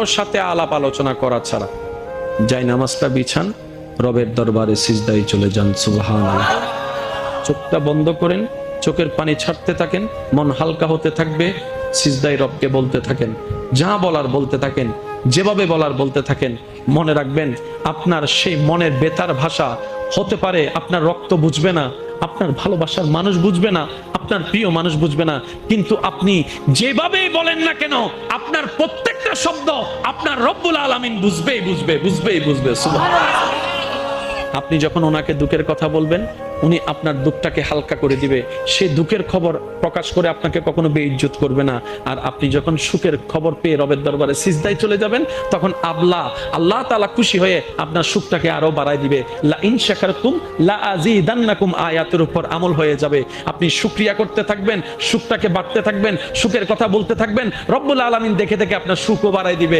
ওর সাথে আলাপ আলোচনা করা ছাড়া যাই নামাজটা বিছান, রবের দরবারে সিজদায় চলে যান। সুবহানাল্লাহ। চোখটা বন্ধ করেন, চোখের পানি ছাড়তে থাকেন, মন হালকা হতে থাকবে, সিজদায় রবকে বলতে থাকেন, যা বলার বলতে থাকেন, যেভাবে বলার বলতে থাকেন। মনে রাখবেন, আপনার সেই মনের বেতার ভাষা হতে পারে আপনার রক্ত বুঝবে না, আপনার ভালোবাসার মানুষ বুঝবে না, আপনার প্রিয় মানুষ বুঝবে না, কিন্তু আপনি যেভাবেই বলেন না কেন, আপনার প্রত্যেকটা শব্দ আপনার রব্বুল আলামিন বুঝবে। সুবহানাল্লাহ। আপনি যখন ওনাকে দুঃখের কথা বলবেন, উনি আপনার দুঃখটাকে হালকা করে দিবে। সেই দুঃখের খবর প্রকাশ করে আপনাকে কখনো বেইজ্জত করবে না। আর আপনি যখন সুখের খবর পেয়ে রবের দরবারে সিজদায় চলে যাবেন, তখন আল্লাহ তাআলা খুশি হয়ে আপনার সুখটাকে আরো বাড়ায় দিবে। লা ইন শাকারতুম লা আযীদান্নাকুম আয়াতের উপর আমল হয়ে যাবে। আপনি শুকরিয়া করতে থাকবেন, সুখটাকে বাড়তে থাকবেন, সুখের কথা বলতে থাকবেন, রব্বুল আলামিন দেখে দেখে আপনার সুখও বাড়ায় দিবে।